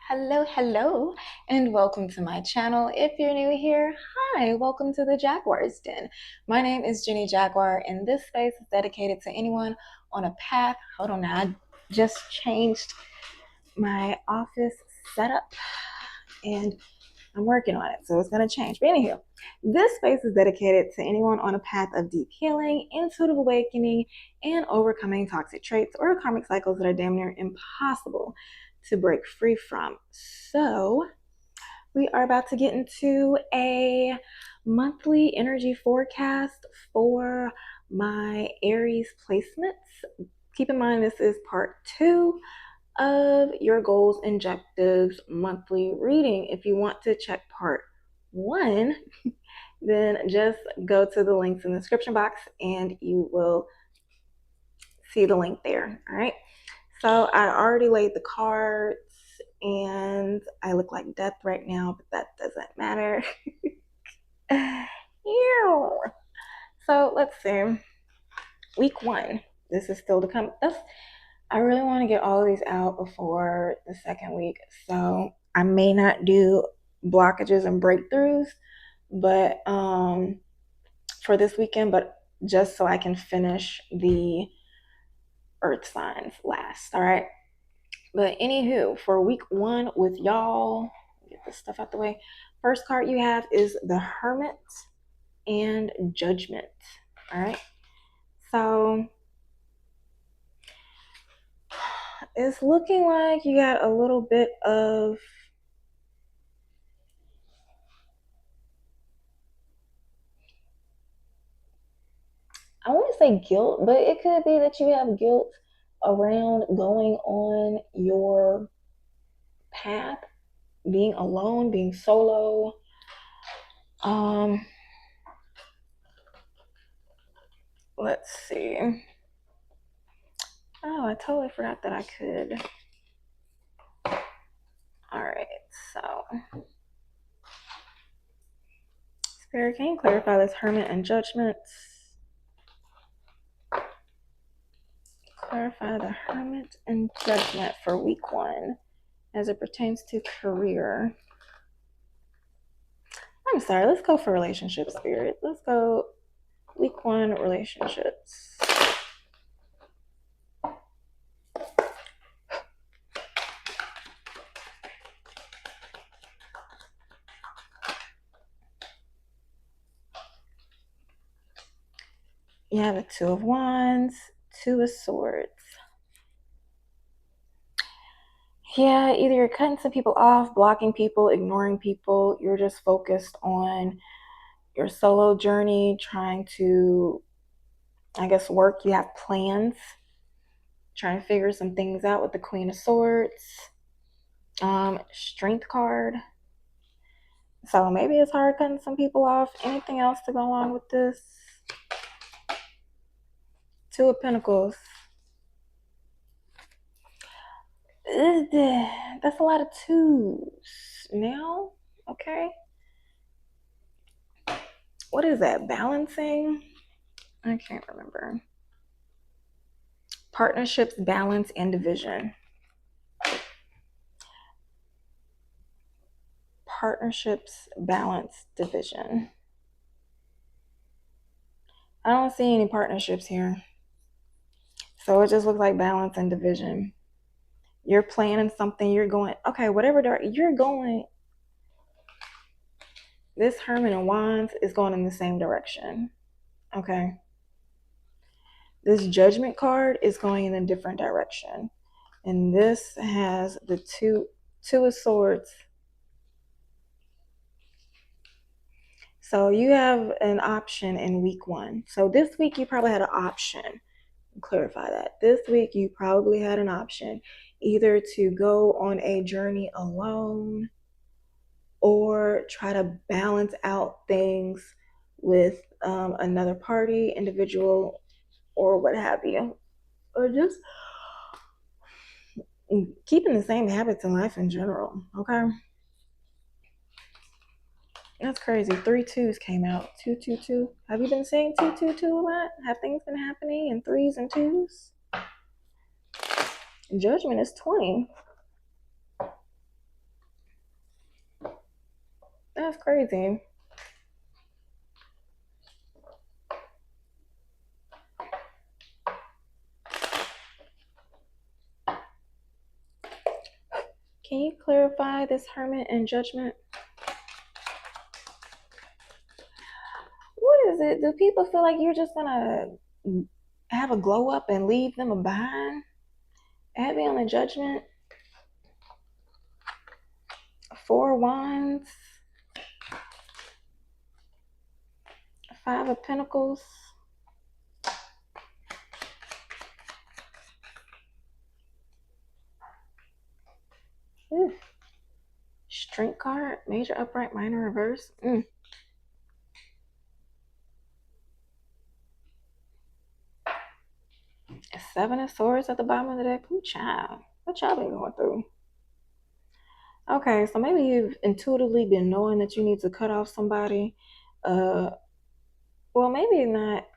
Hello, and welcome to my channel. If you're new here, hi, welcome to the Jaguar's Den. My name is Jenny Jaguar, and this space is dedicated to anyone on a path. Hold on now, I just changed my office setup, and I'm working on it, so it's going to change. But anyhow, this space is dedicated to anyone on a path of deep healing, intuitive awakening, and overcoming toxic traits or karmic cycles that are damn near impossible to break free from. So, we are about to get into a monthly energy forecast for my Aries placements. Keep in mind, this is part 2 of your goals and objectives monthly reading. If you want to check part 1, then just go to the links in the description box and you will see the link there. All right. So I already laid the cards and I look like death right now, but that doesn't matter. So let's see. Week 1. This is still to come. I really want to get all of these out before the second week. So I may not do blockages and breakthroughs, but for this weekend, but just so I can finish the earth signs last. All right. But anywho, for week 1 with y'all, get this stuff out the way. First card you have is the Hermit and Judgment. All right. So it's looking like you got a little bit of I want to say guilt, but it could be that you have guilt around going on your path, being alone, being solo. Let's see. Oh, I totally forgot that I could. All right, so Spirit, can you clarify this Hermit and Judgment? Clarify the Hermit and Judgment for week 1 as it pertains to career. I'm sorry, let's go for relationship, Spirit. Let's go week 1 relationships. You have a 2 of Wands, 2 of Swords. Yeah, either you're cutting some people off, blocking people, ignoring people. You're just focused on your solo journey, trying to, I guess, work. You have plans, trying to figure some things out with the Queen of Swords. Strength card. So maybe it's hard cutting some people off. Anything else to go along with this? 2 of Pentacles. That's a lot of 2s now. Okay. What is that? Balancing? I can't remember. Partnerships, balance, and division. Partnerships, balance, division. I don't see any partnerships here. So it just looks like balance and division. You're planning something, you're going, okay, whatever direction you're going, this Hermit of Wands is going in the same direction. Okay. This Judgment card is going in a different direction. And this has the two of Swords. So you have an option in week 1. So this week you probably had an option. Clarify that. This week you probably had an option either to go on a journey alone or try to balance out things with another party, individual, or what have you, or just keeping the same habits in life in general. Okay, that's crazy. 3 2s came out. 2 2 2. Have you been saying 2 2 2 a lot? Have things been happening in 3s and 2s? Judgment is 20. That's crazy. Can you clarify this Hermit and Judgment? What is it? Do people feel like you're just gonna have a glow up and leave them behind? Add me on the Judgment. 4 Wands. 5 of Pentacles. Ooh. Strength card. Major upright, minor reverse. 7 of Swords at the bottom of the deck. Ooh, child. What y'all been going through? Okay, so maybe you've intuitively been knowing that you need to cut off somebody. Well, maybe not.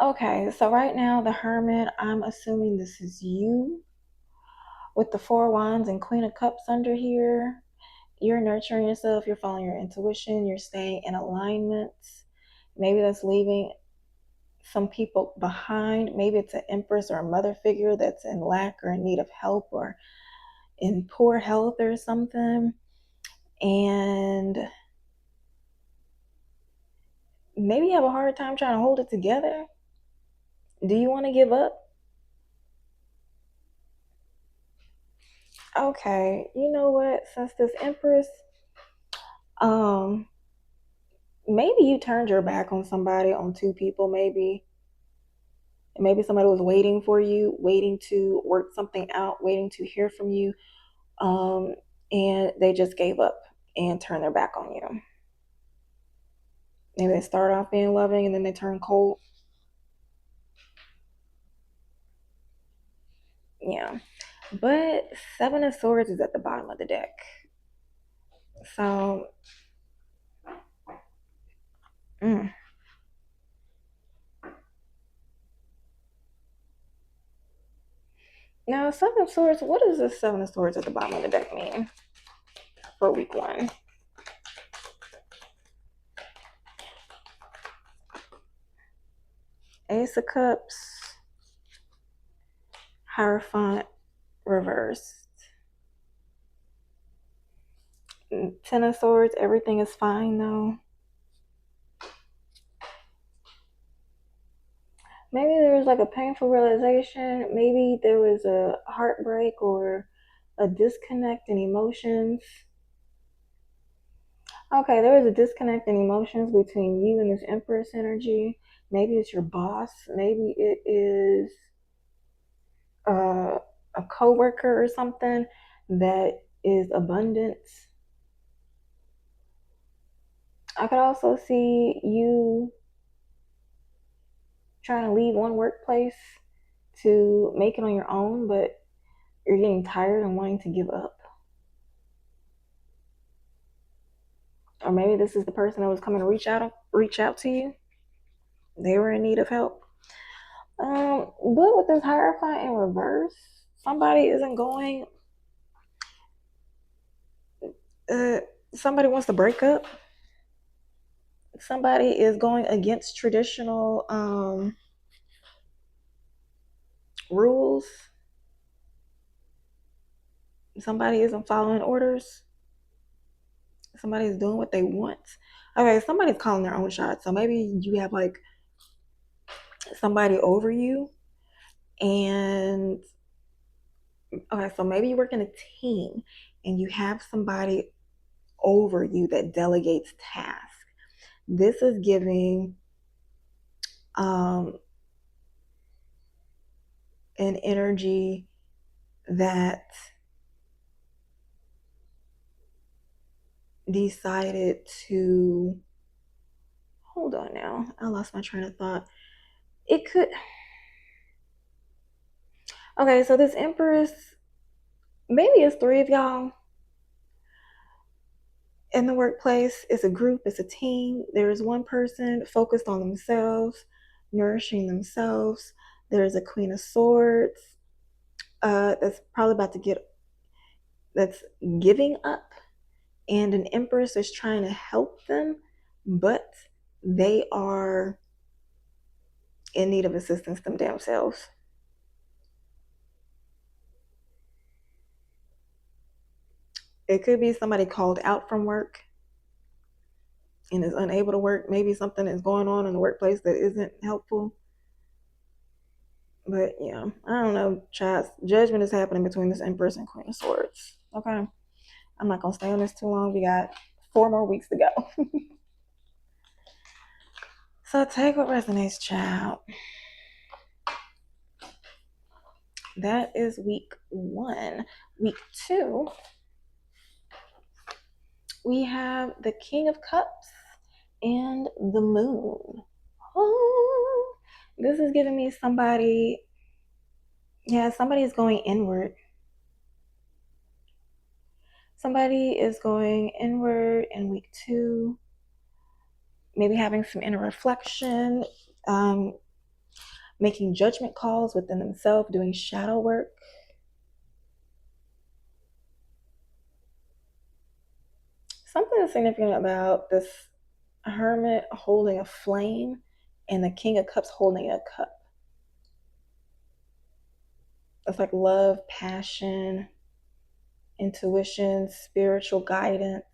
Okay, so right now, the Hermit, I'm assuming this is you. With the 4 Wands and Queen of Cups under here, you're nurturing yourself, you're following your intuition, you're staying in alignment. Maybe that's leaving some people behind. Maybe it's an empress or a mother figure that's in lack or in need of help or in poor health or something. And maybe you have a hard time trying to hold it together. Do you want to give up? Okay, you know what? Since this Empress, maybe you turned your back on somebody, on 2 people, maybe. Maybe somebody was waiting for you, waiting to work something out, waiting to hear from you, and they just gave up and turned their back on you. Maybe they start off being loving and then they turn cold. Yeah. But 7 of Swords is at the bottom of the deck. So, now 7 of Swords, what does this 7 of Swords at the bottom of the deck mean for week 1? Ace of Cups, Hierophant reversed. 10 of Swords, everything is fine though. Maybe there was like a painful realization. Maybe there was a heartbreak or a disconnect in emotions. Okay, there was a disconnect in emotions between you and this Empress energy. Maybe it's your boss. Maybe it is a coworker or something that is abundance. I could also see you trying to leave one workplace to make it on your own, but you're getting tired and wanting to give up. Or maybe this is the person that was coming to reach out to you. They were in need of help. But with this Hierophant in reverse, somebody isn't going. Somebody wants to break up. Somebody is going against traditional rules. Somebody isn't following orders. Somebody's doing what they want. Okay, somebody's calling their own shots. So maybe you have like somebody over you, and okay, so maybe you work in a team and you have somebody over you that delegates tasks. This is giving an energy that decided to, hold on now, I lost my train of thought. It could, okay, so this Empress, maybe it's 3 of y'all in the workplace. It's a group, it's a team. There is one person focused on themselves, nourishing themselves. There's a Queen of Swords that's probably about to that's giving up, and an Empress is trying to help them, but they are in need of assistance themselves. It could be somebody called out from work and is unable to work. Maybe something is going on in the workplace that isn't helpful. But yeah, I don't know, child. Judgment is happening between this Empress and Queen of Swords. Okay. I'm not going to stay on this too long. We got 4 more weeks to go. So take what resonates, child. That is week 1. Week 2, we have the King of Cups and the Moon. Oh, this is giving me somebody is going inward. Somebody is going inward in week 2, maybe having some inner reflection, making judgment calls within themselves, doing shadow work. Something significant about this Hermit holding a flame and the King of Cups holding a cup. It's like love, passion, intuition, spiritual guidance.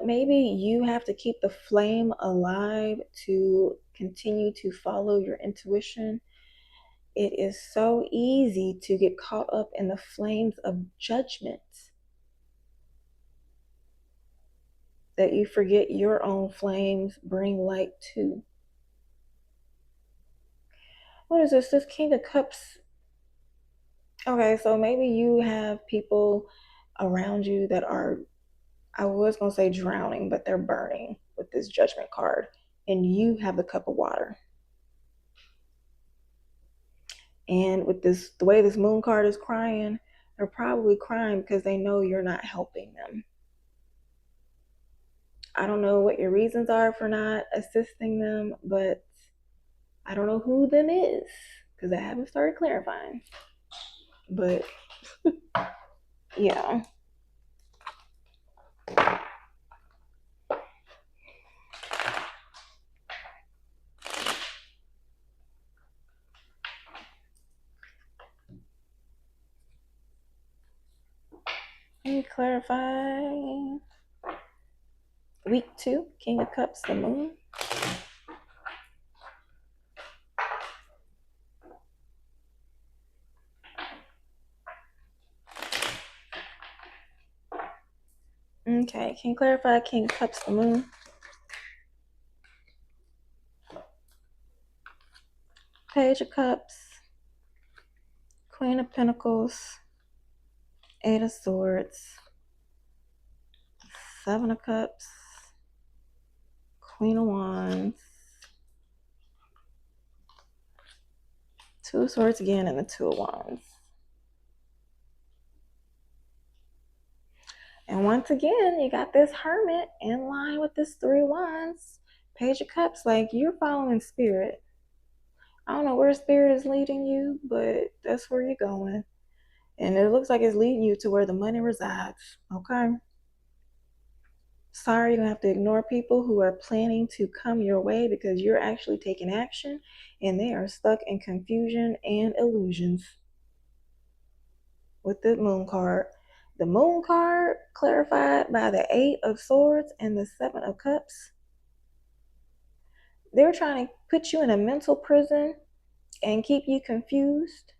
Maybe you have to keep the flame alive to continue to follow your intuition. It is so easy to get caught up in the flames of judgment that you forget your own flames bring light too. What is this? This King of Cups. Okay, so maybe you have people around you that are, I was going to say drowning, but they're burning with this Judgment card. And you have the cup of water. And with this, the way this Moon card is crying, they're probably crying because they know you're not helping them. I don't know what your reasons are for not assisting them, but I don't know who them is because I haven't started clarifying. But yeah. Let me clarify. Week 2, King of Cups, the Moon. Okay, can you clarify King of Cups, the Moon? Page of Cups, Queen of Pentacles, 8 of Swords, 7 of Cups, Queen of Wands, 2 of Swords again, and the 2 of Wands. And once again, you got this Hermit in line with this 3 of Wands, Page of Cups. Like, you're following Spirit. I don't know where Spirit is leading you, but that's where you're going. And it looks like it's leading you to where the money resides, okay? Sorry, you're going to have to ignore people who are planning to come your way because you're actually taking action and they are stuck in confusion and illusions. With the Moon card. The Moon card clarified by the 8 of Swords and the 7 of Cups. They're trying to put you in a mental prison and keep you confused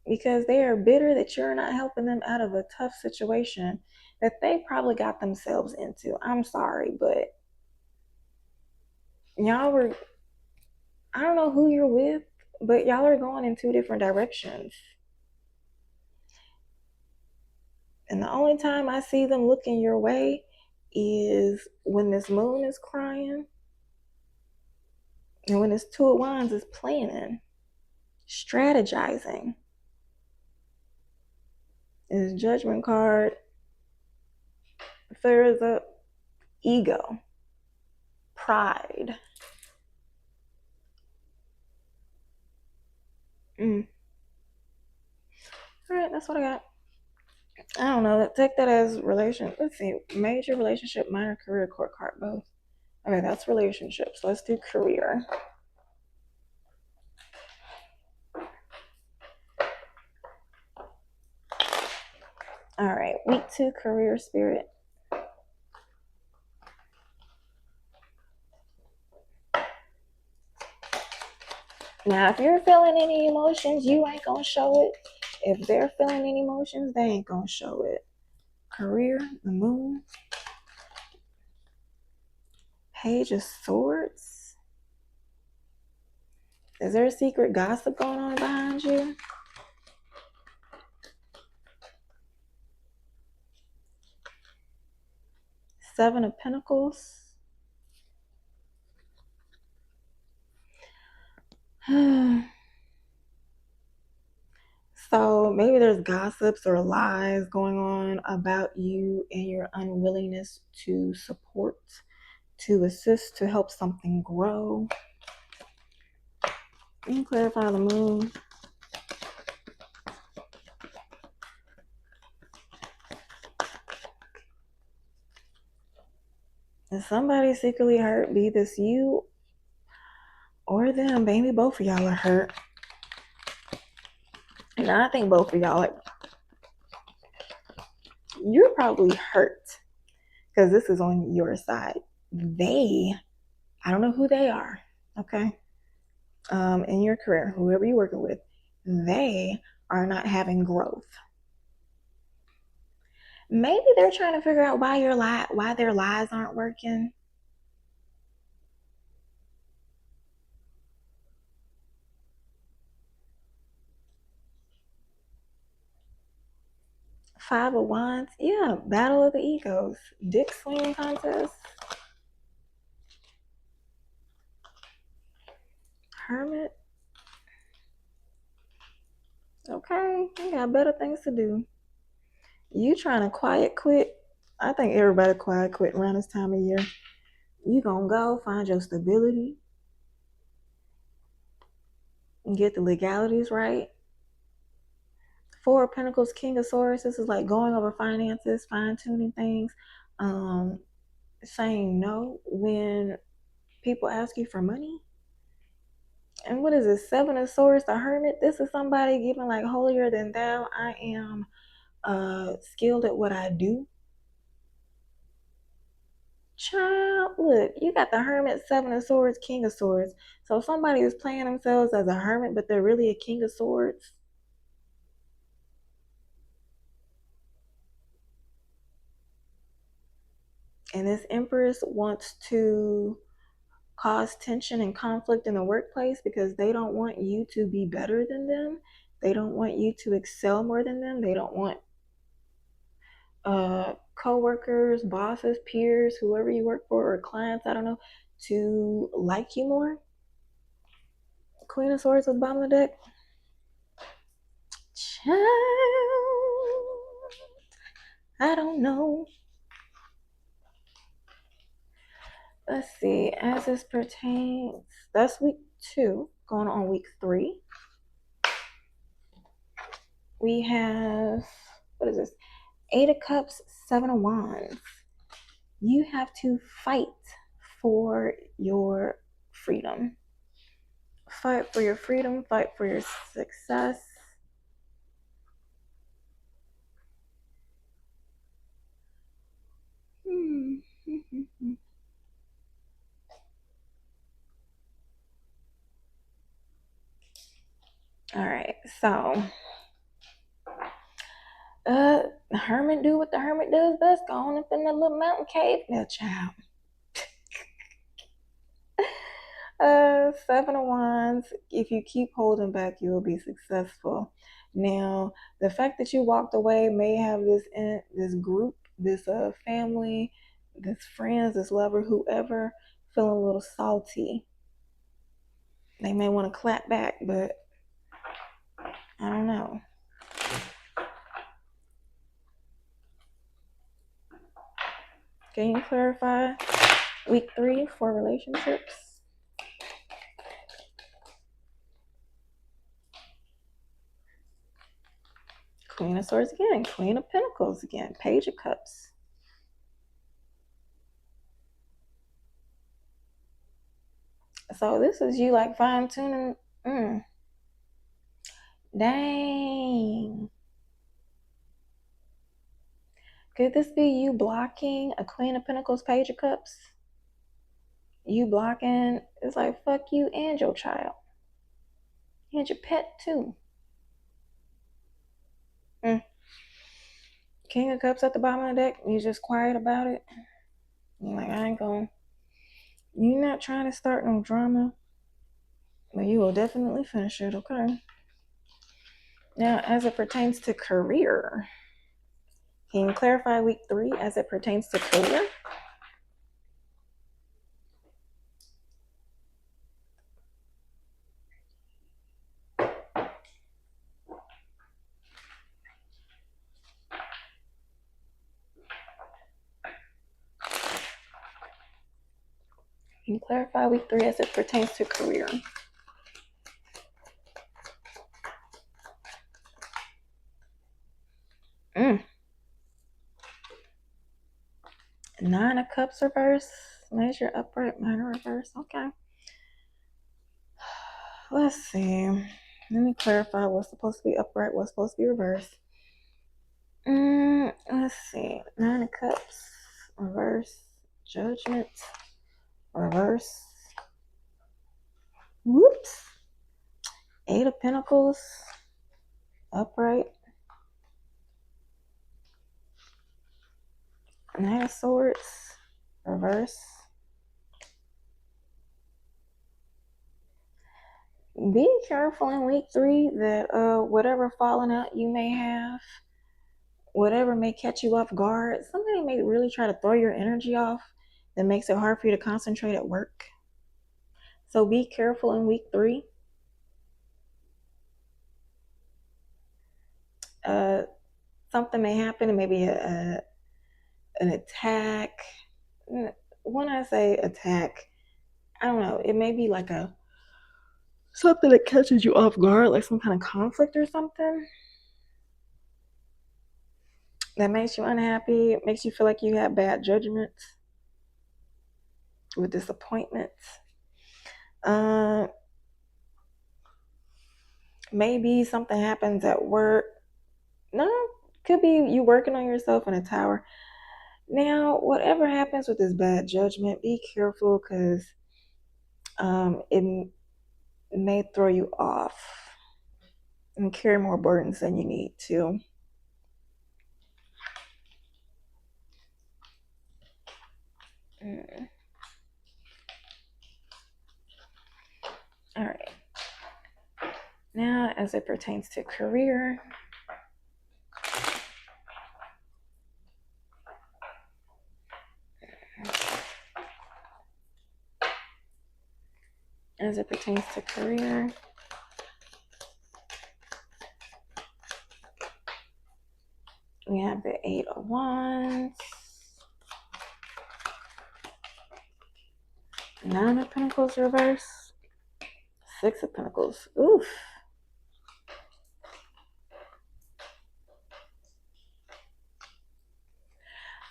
because they are bitter that you're not helping them out of a tough situation that they probably got themselves into. I'm sorry, but y'all were, I don't know who you're with, but y'all are going in 2 different directions. And the only time I see them looking your way is when this Moon is crying and when this 2 of Wands is planning, strategizing. And this Judgment card flares up ego, pride. All right, that's what I got. I don't know. Take that as relation. Let's see. Major relationship, minor career, court card, both. Okay, that's relationships. Let's do career. All right, week 2, career spirit. Now, if you're feeling any emotions, you ain't gonna show it. If they're feeling any emotions, they ain't gonna show it. Career, the moon. Page of Swords. Is there a secret gossip going on behind you? Seven of Pentacles. So maybe there's gossips or lies going on about you and your unwillingness to support, to assist, to help something grow. Can you clarify the moon? Is somebody secretly hurt? Be this you or them. Maybe both of y'all are hurt. And I think both of y'all you're probably hurt because this is on your side. I don't know who they are, okay? In your career, whoever you're working with, they are not having growth. Maybe they're trying to figure out why their lies aren't working. Five of Wands, yeah, battle of the egos, dick swinging contest. Hermit. Okay, you got better things to do. You trying to quiet quit? I think everybody quiet quit around this time of year. You gonna go find your stability and get the legalities right. Four of Pentacles, King of Swords. This is like going over finances, fine-tuning things, saying no when people ask you for money. And what is this? Seven of Swords, the Hermit. This is somebody giving like holier than thou. I am skilled at what I do. Child, look, you got the Hermit, Seven of Swords, King of Swords. So somebody is playing themselves as a hermit, but they're really a King of Swords. And this Empress wants to cause tension and conflict in the workplace because they don't want you to be better than them. They don't want you to excel more than them. They don't want co-workers, bosses, peers, whoever you work for, or clients, I don't know, to like you more. Queen of Swords at the bottom of the deck. Child, I don't know. Let's see, as this pertains, that's week 2, going on week 3. We have, what is this? 8 of Cups, 7 of Wands. You have to fight for your freedom. Fight for your freedom, fight for your success. All right, so the hermit do what the hermit does best. Go on up in that little mountain cave now, child. Seven of Wands. If you keep holding back, you will be successful. Now, the fact that you walked away may have this group, this family, this friends, this lover, whoever, feeling a little salty. They may want to clap back, but I don't know. Can you clarify Week 3 for relationships. Queen of Swords again. Queen of Pentacles again. Page of Cups. So this is you like fine-tuning. Dang. Could this be you blocking a Queen of Pentacles, Page of Cups? You blocking, it's like, fuck you and your child. And your pet too. King of Cups at the bottom of the deck. You just quiet about it. You're like, I ain't going. You're not trying to start no drama. But you will definitely finish it, okay? Now, as it pertains to career, can you clarify week 3 as it pertains to career? Can you clarify week 3 as it pertains to career? Nine of Cups reverse. Major upright, minor reverse. Okay. Let's see. Let me clarify what's supposed to be upright, what's supposed to be reversed. Let's see. Nine of Cups reverse. Judgment reverse. Whoops. Eight of Pentacles upright. Nine of Swords reverse. Be careful in week 3 that whatever falling out you may have, whatever may catch you off guard, somebody may really try to throw your energy off that makes it hard for you to concentrate at work. So be careful in week 3. Something may happen, maybe an attack. When I say attack, I don't know, it may be like something that catches you off guard, like some kind of conflict or something that makes you unhappy. It makes you feel like you have bad judgment with disappointment. Maybe something happens at work. No, could be you working on yourself in a tower. Now, whatever happens with this bad judgment, be careful because it may throw you off and carry more burdens than you need to. All right. Now, as it pertains to career, we have the Eight of Wands, Nine of Pentacles reverse, Six of Pentacles. Oof.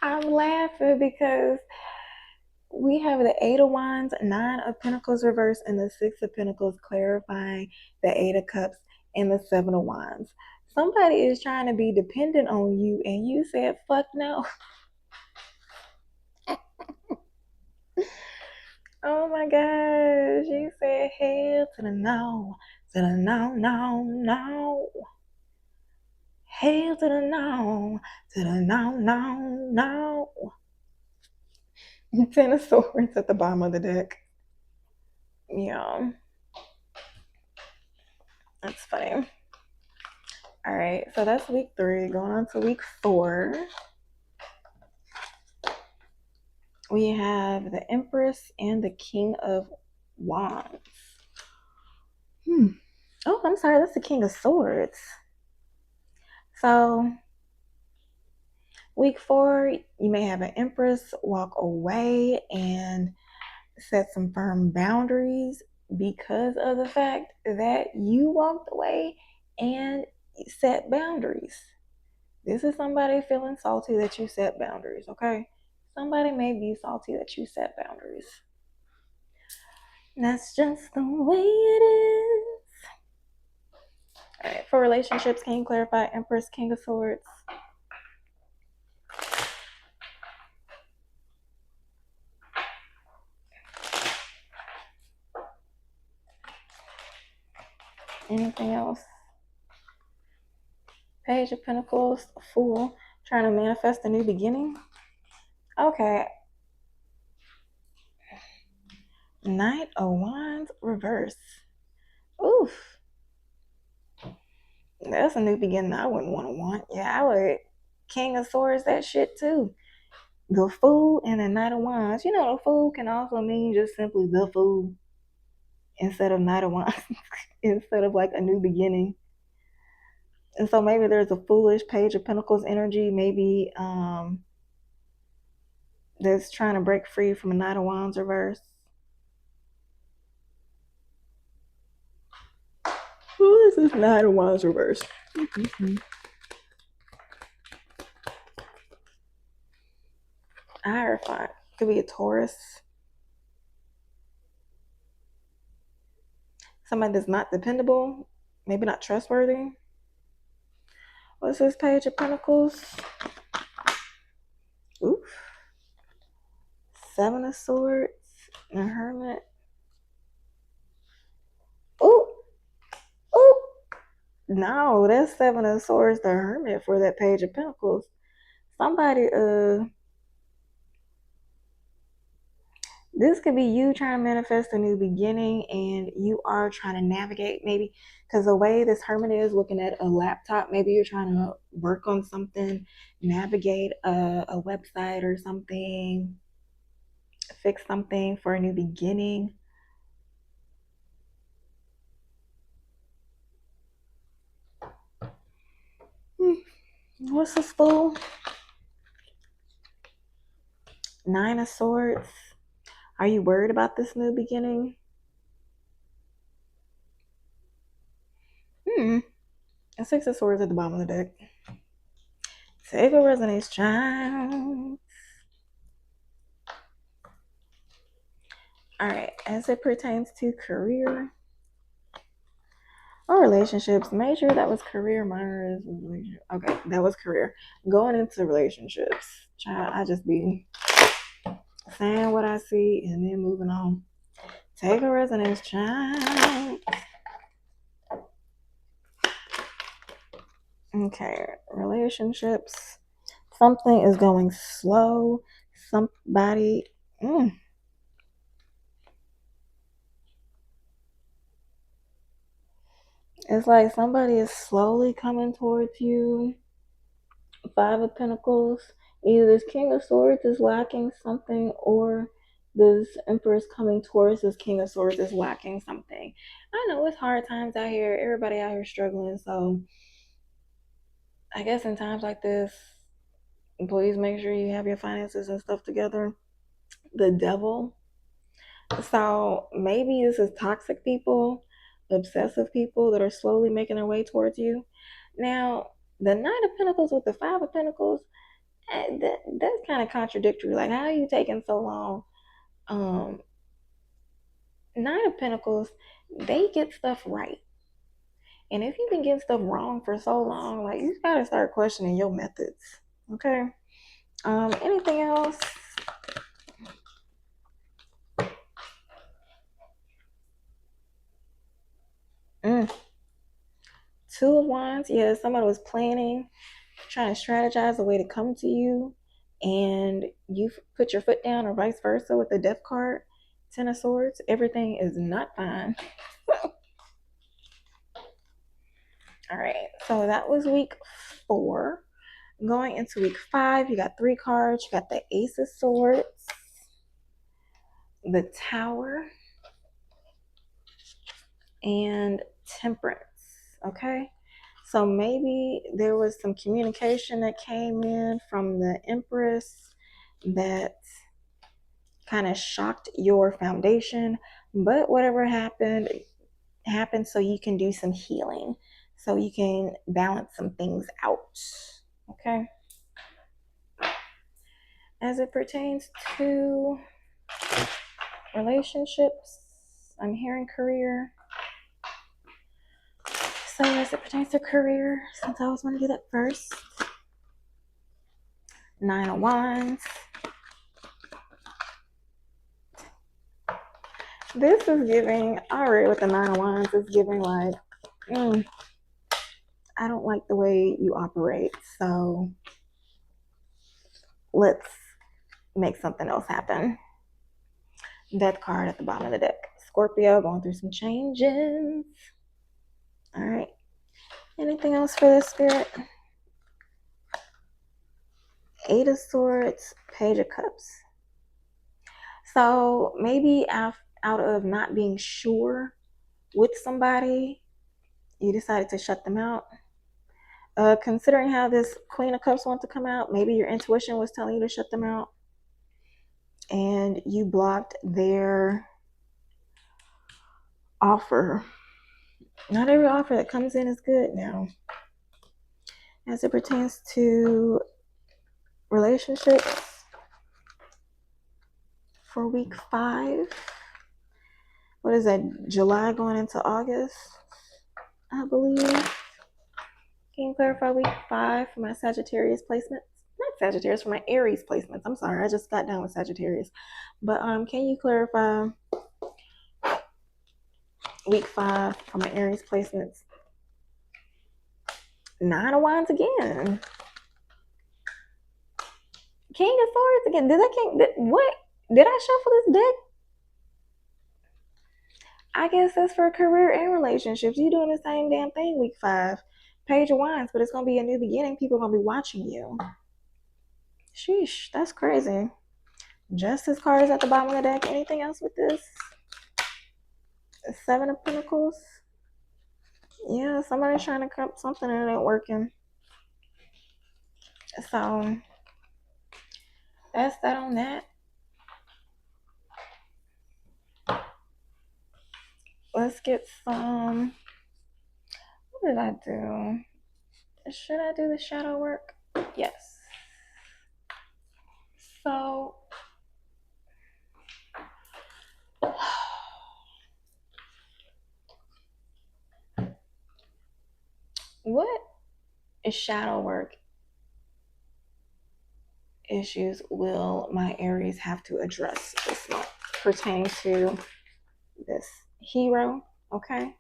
I'm laughing because we have the Eight of Wands, Nine of Pentacles reverse, and the Six of Pentacles clarifying the Eight of Cups and the Seven of Wands. Somebody is trying to be dependent on you, and you said, fuck no. Oh my gosh. You said hell to the no. To the no, no, no. Hell to the no. To the no, no, no. Ten of Swords at the bottom of the deck. Yeah. That's funny. All right, so that's week 3. Going on to week 4. We have the Empress and the King of Wands. Oh, I'm sorry, that's the King of Swords. So Week 4, you may have an Empress walk away and set some firm boundaries because of the fact that you walked away and set boundaries. This is somebody feeling salty that you set boundaries, okay? Somebody may be salty that you set boundaries. That's just the way it is. All right, for relationships, can you clarify Empress, King of Swords? Anything else? Page of Pentacles, Fool, trying to manifest a new beginning. Okay. Knight of Wands, reverse. Oof. That's a new beginning I wouldn't want. Yeah, I would. King of Swords, that shit too. The Fool and the Knight of Wands. You know, the Fool can also mean just simply the Fool instead of Knight of Wands, instead of like a new beginning. And so maybe there's a foolish Page of Pentacles energy, maybe that's trying to break free from a Knight of Wands reverse. Who is this Knight of Wands reverse? Hierophant. Could be a Taurus. Somebody that's not dependable, maybe not trustworthy. What's this Page of Pentacles? Oof. Seven of Swords, the Hermit. Ooh. Ooh. No, that's Seven of Swords, the Hermit for that Page of Pentacles. Somebody, this could be you trying to manifest a new beginning, and you are trying to navigate, maybe because the way this Hermit is looking at a laptop, maybe you're trying to work on something, navigate a website or something, fix something for a new beginning. What's this Fool? Nine of Swords. Are you worried about this new beginning? A Six of Swords at the bottom of the deck. Take a resonance, child. All right, as it pertains to career or relationships, make sure that was career. Mine is okay. That was career. Going into relationships, child. I just be saying what I see and then moving on. Take a resonance, child. Okay, relationships. Something is going slow. Somebody. It's like somebody is slowly coming towards you. Five of Pentacles. Either this King of Swords is lacking something, or this Empress coming towards this King of Swords is lacking something. I know it's hard times out here. Everybody out here struggling. So I guess in times like this, please make sure you have your finances and stuff together. The Devil. So maybe this is toxic people, obsessive people that are slowly making their way towards you. Now, the Knight of Pentacles with the Five of Pentacles, that's kind of contradictory. Like, how are you taking so long? Nine of Pentacles, they get stuff right. And if you've been getting stuff wrong for so long, like, you gotta start questioning your methods. Okay. Anything else? Two of Wands. Yeah, somebody was planning, trying to strategize a way to come to you, and you put your foot down, or vice versa with the Death card. Ten of Swords. Everything is not fine. All right, so that was week 4. Going into week 5, you got 3 cards. You got the Ace of Swords, the Tower, and Temperance. Okay, So maybe there was some communication that came in from the Empress that kind of shocked your foundation, but whatever happened so you can do some healing, so you can balance some things out. Okay, as it pertains to relationships, I'm hearing career. So as it pertains to career, since I always want to do that first, 9 of Wands. This is giving, already with the 9 of Wands, it's giving like, I don't like the way you operate, so let's make something else happen. Death card at the bottom of the deck. Scorpio going through some changes. All right. Anything else for this spirit? 8 of Swords, Page of Cups. So maybe out of not being sure with somebody, you decided to shut them out. Considering how this Queen of Cups wants to come out, maybe your intuition was telling you to shut them out, and you blocked their offer. Not every offer that comes in is good now. As it pertains to relationships for week 5, what is that, July going into August, I believe. Can you clarify week 5 for my Sagittarius placements? Not Sagittarius, for my Aries placements. I'm sorry, I just got done with Sagittarius. But can you clarify week 5 for my Aries placements? 9 of Wands again. King of Swords again. What? Did I shuffle this deck? I guess that's for career and relationships. You're doing the same damn thing week 5. Page of Wands, but it's going to be a new beginning. People are going to be watching you. Sheesh, that's crazy. Justice card is at the bottom of the deck. Anything else with this? 7 of Pentacles. Yeah, somebody's trying to come up something and it ain't working. So that's that on that. Let's get some. What did I do? Should I do the shadow work? Yes. So what is shadow work issues will my Aries have to address this month pertaining to this hero? Okay.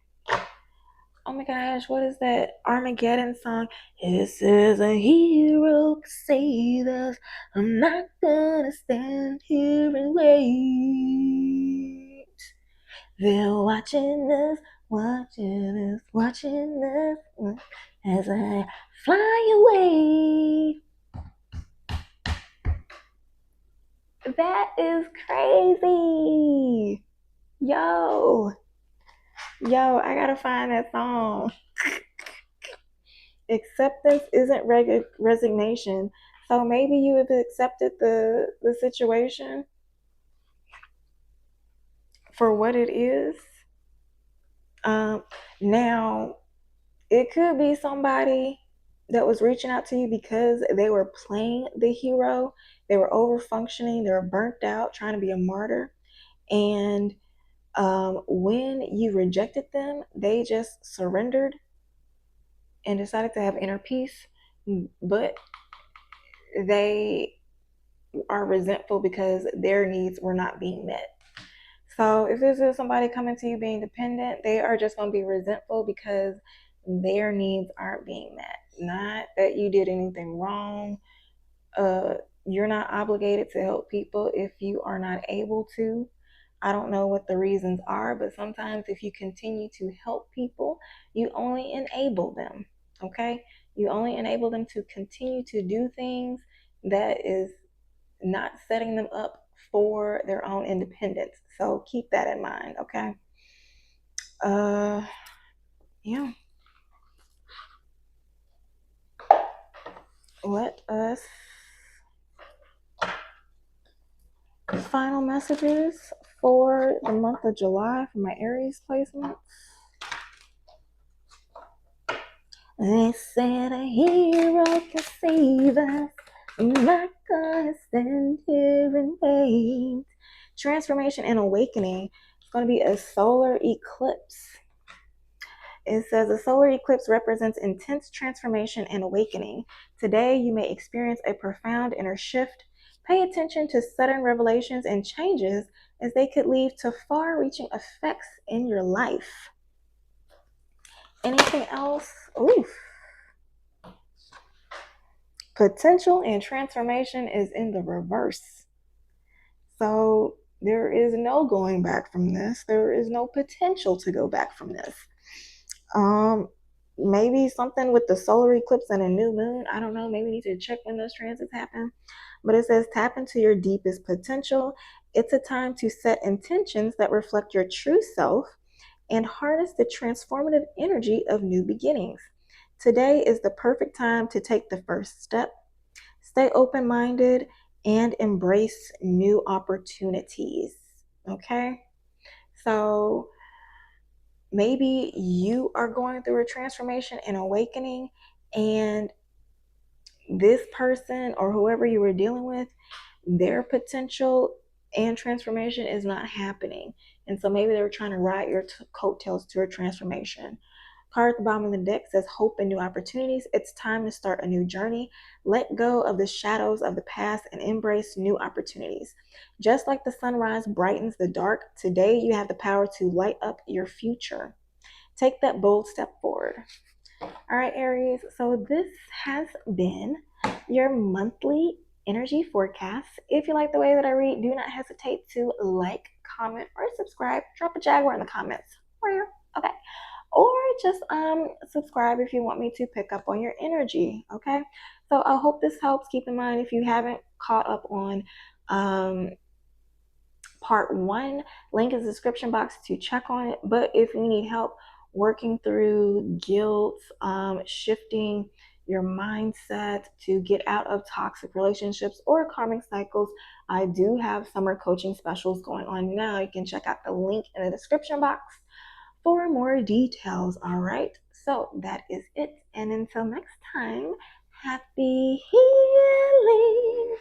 Oh my gosh, what is that Armageddon song? This is a hero to save us. I'm not gonna stand here and wait. They're watching us as I fly away. That is crazy. Yo, I gotta find that song. Acceptance isn't resignation. So maybe you have accepted the situation for what it is. Now, it could be somebody that was reaching out to you because they were playing the hero. They were over functioning. They were burnt out, trying to be a martyr. And when you rejected them, they just surrendered and decided to have inner peace. But they are resentful because their needs were not being met. So if this is somebody coming to you being dependent, they are just going to be resentful because their needs aren't being met. Not that you did anything wrong. You're not obligated to help people if you are not able to. I don't know what the reasons are, but sometimes if you continue to help people, you only enable them. Okay? You only enable them to continue to do things that is not setting them up for their own independence. So keep that in mind, okay? Yeah. let us final messages for the month of July for my Aries placements. They said a hero can save us. I'm not gonna stand here and wait. Transformation and awakening. It's going to be a solar eclipse. It says a solar eclipse represents intense transformation and awakening. Today, you may experience a profound inner shift. Pay attention to sudden revelations and changes as they could lead to far-reaching effects in your life. Anything else? Oof. Potential and transformation is in the reverse. So there is no going back from this. There is no potential to go back from this. Maybe something with the solar eclipse and a new moon. I don't know. Maybe we need to check when those transits happen. But it says tap into your deepest potential. It's a time to set intentions that reflect your true self and harness the transformative energy of new beginnings. Today is the perfect time to take the first step. Stay open-minded and embrace new opportunities. Okay? So maybe you are going through a transformation and awakening, and this person or whoever you were dealing with, their potential and transformation is not happening. And so maybe they were trying to ride your coattails to a transformation. Card at the bottom of the deck says hope and new opportunities. It's time to start a new journey. Let go of the shadows of the past and embrace new opportunities. Just like the sunrise brightens the dark, today you have the power to light up your future. Take that bold step forward. All right, Aries, so this has been your monthly energy forecast. If you like the way that I read, do not hesitate to like, comment, or subscribe. Drop a Jaguar in the comments. Okay. Or just subscribe if you want me to pick up on your energy. Okay. So I hope this helps. Keep in mind, if you haven't caught up on part 1, link in the description box to check on it. But if you need help working through guilt, shifting your mindset to get out of toxic relationships or karmic cycles, I do have summer coaching specials going on now. You can check out the link in the description box for more details. All right, so that is it, and until next time, happy healing.